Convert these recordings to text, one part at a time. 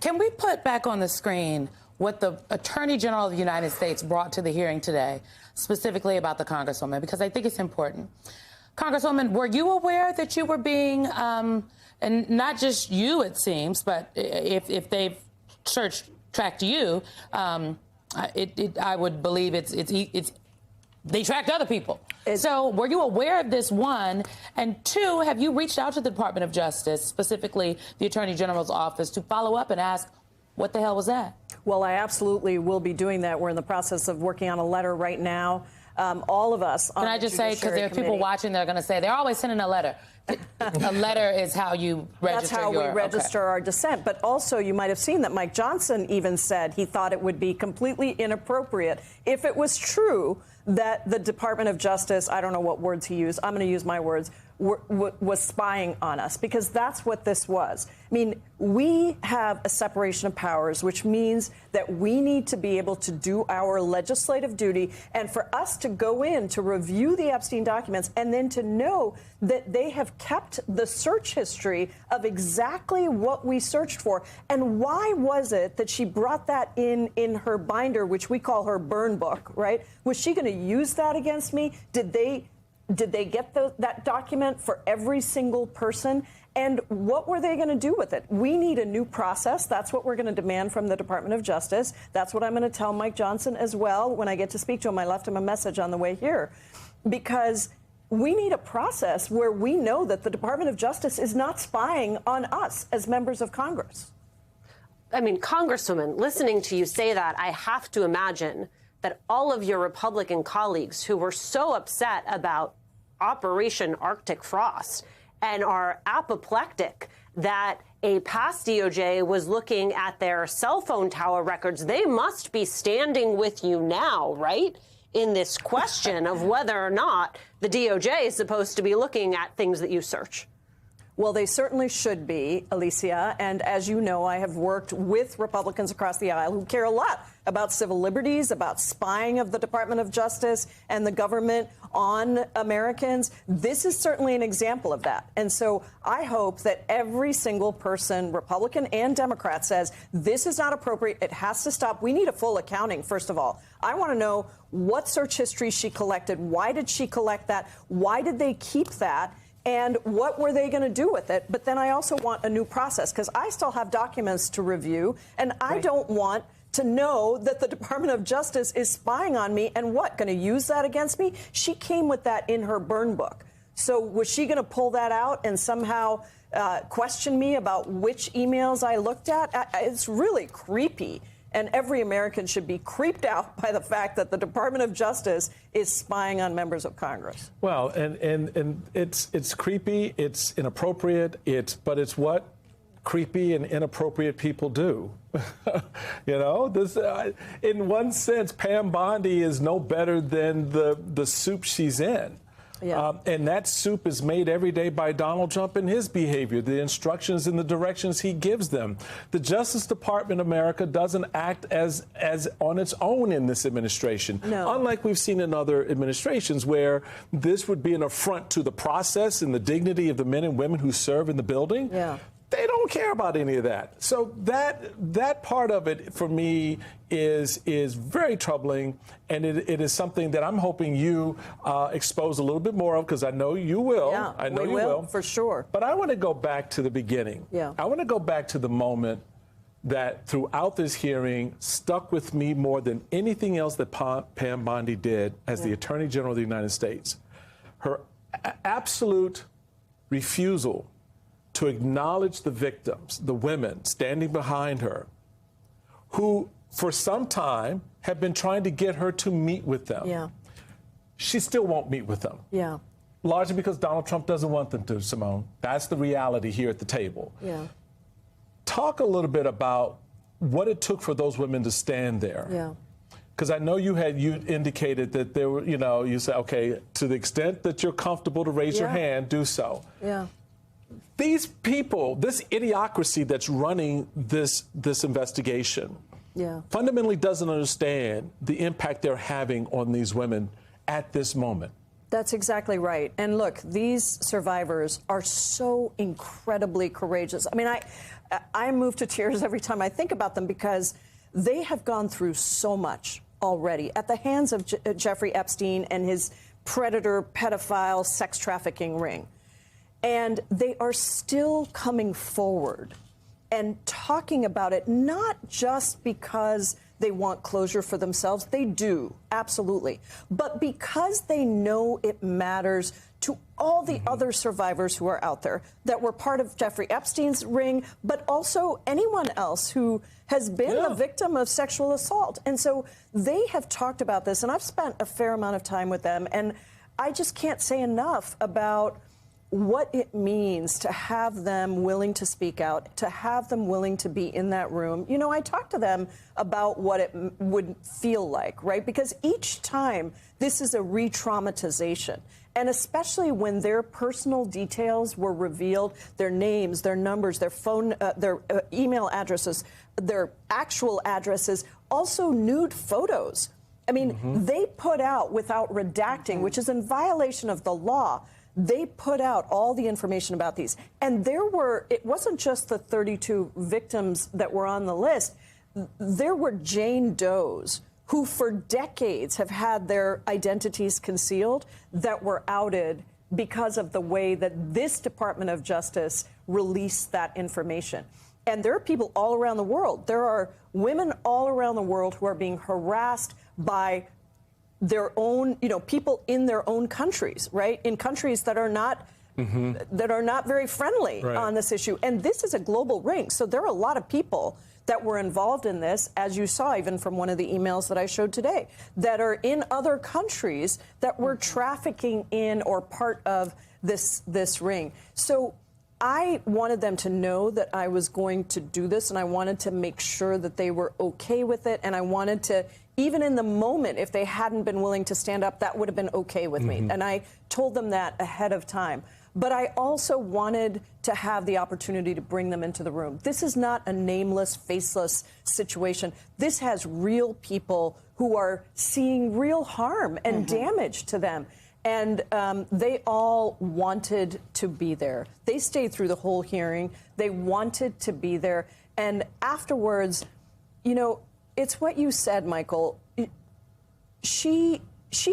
Can we put back on the screen what the Attorney General of the United States brought to the hearing today, specifically about the Congresswoman, because I think it's important. Congresswoman, were you aware that you were being, and not just you, it seems, but if they've tracked you, I would believe it's they tracked other people. So were you aware of this, one? And two, have you reached out to the Department of Justice, specifically the Attorney General's office, to follow up and ask, what the hell was that? Well, I absolutely will be doing that. We're in the process of working on a letter right now. All of us. Can I just say, because there are people watching, they're going to say, they're always sending a letter. A letter is how you register. That's how we register our dissent. But also, you might have seen that Mike Johnson even said he thought it would be completely inappropriate if it was true that the Department of Justice, I don't know what words he used, I'm going to use my words, was spying on us, because that's what this was. I mean, we have a separation of powers, which means that we need to be able to do our legislative duty, and for us to go in to review the Epstein documents and then to know that they have kept the search history of exactly what we searched for. And why was it that she brought that in her binder, which we call her burn book, right? Was she going to use that against me? Did they get that document for every single person? And what were they going to do with it? We need a new process. That's what we're going to demand from the Department of Justice. That's what I'm going to tell Mike Johnson as well when I get to speak to him. I left him a message on the way here, because we need a process where we know that the Department of Justice is not spying on us as members of Congress. I mean, Congresswoman, listening to you say that, I have to imagine that all of your Republican colleagues who were so upset about Operation Arctic Frost and are apoplectic that a past DOJ was looking at their cell phone tower records, they must be standing with you now, right? In this question of whether or not the DOJ is supposed to be looking at things that you search. Well, they certainly should be, Alicia. And as you know, I have worked with Republicans across the aisle who care a lot about civil liberties, about spying of the Department of Justice and the government on Americans. This is certainly an example of that. And so I hope that every single person, Republican and Democrat, says this is not appropriate. It has to stop. We need a full accounting, first of all. I want to know what search history she collected. Why did she collect that? Why did they keep that? And what were they going to do with it? But then I also want a new process, because I still have documents to review, and I don't want to know that the Department of Justice is spying on me and going to use that against me? She came with that in her burn book. So was she going to pull that out and somehow question me about which emails I looked at? It's really creepy. And every American should be creeped out by the fact that the Department of Justice is spying on members of Congress. Well, and it's creepy, it's inappropriate, but it's what creepy and inappropriate people do. You know, this in one sense, Pam Bondi is no better than the soup she's in. Yeah. And that soup is made every day by Donald Trump and his behavior, the instructions and the directions he gives them. The Justice Department of America doesn't act as on its own in this administration, unlike we've seen in other administrations where this would be an affront to the process and the dignity of the men and women who serve in the building. Yeah. They don't care about any of that. So that part of it for me is very troubling, and it is something that I'm hoping you expose a little bit more of, because I know you will. Yeah, I know you will for sure. But I want to go back to the beginning. Yeah. I want to go back to the moment that throughout this hearing stuck with me more than anything else that Pam Bondi did as the Attorney General of the United States. Her absolute refusal to acknowledge the victims, the women standing behind her, who for some time have been trying to get her to meet with them. Yeah. She still won't meet with them. Yeah. Largely because Donald Trump doesn't want them to, Simone. That's the reality here at the table. Yeah. Talk a little bit about what it took for those women to stand there. Yeah. Because I know you indicated that there were, you said, okay, to the extent that you're comfortable to raise your hand, do so. Yeah. These people, this idiocracy that's running this investigation, fundamentally doesn't understand the impact they're having on these women at this moment. That's exactly right. And look, these survivors are so incredibly courageous. I mean, I move to tears every time I think about them because they have gone through so much already at the hands of Jeffrey Epstein and his predator, pedophile, sex trafficking ring. And they are still coming forward and talking about it, not just because they want closure for themselves. They do, absolutely. But because they know it matters to all the other survivors who are out there that were part of Jeffrey Epstein's ring, but also anyone else who has been the victim of sexual assault. And so they have talked about this, and I've spent a fair amount of time with them, and I just can't say enough about what it means to have them willing to speak out, to have them willing to be in that room. You know, I talked to them about what it would feel like, right? Because each time this is a re-traumatization. And especially when their personal details were revealed, their names, their numbers, their phone, their email addresses, their actual addresses, also nude photos. I mean, they put out without redacting, which is in violation of the law. They put out all the information about these. And it wasn't just the 32 victims that were on the list. There were Jane Does who for decades have had their identities concealed that were outed because of the way that this Department of Justice released that information. And there are people all around the world. There are women all around the world who are being harassed by their own, people in their own countries, right? In countries that are not very friendly on this issue. And this is a global ring. So there are a lot of people that were involved in this, as you saw even from one of the emails that I showed today, that are in other countries that were trafficking in or part of this ring. So I wanted them to know that I was going to do this, and I wanted to make sure that they were okay with it, and I wanted to, even in the moment, if they hadn't been willing to stand up, that would have been okay with me. And I told them that ahead of time. But I also wanted to have the opportunity to bring them into the room. This is not a nameless, faceless situation. This has real people who are seeing real harm and damage to them. And they all wanted to be there. They stayed through the whole hearing. They wanted to be there. And afterwards, it's what you said, Michael. She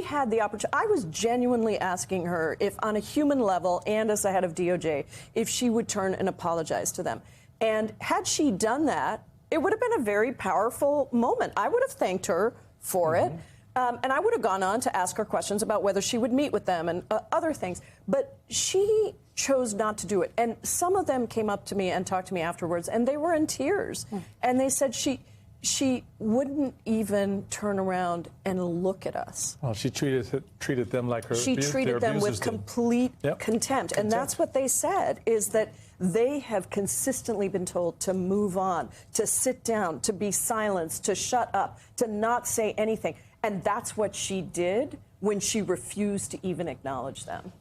had the opportunity. I was genuinely asking her if, on a human level and as the head of DOJ, if she would turn and apologize to them. And had she done that, it would have been a very powerful moment. I would have thanked her for it. And I would have gone on to ask her questions about whether she would meet with them and other things. But she chose not to do it. And some of them came up to me and talked to me afterwards, and they were in tears. And they said she wouldn't even turn around and look at us. Well, she treated them like her. She treated them with complete contempt. And that's what they said, is that they have consistently been told to move on, to sit down, to be silenced, to shut up, to not say anything. And that's what she did when she refused to even acknowledge them.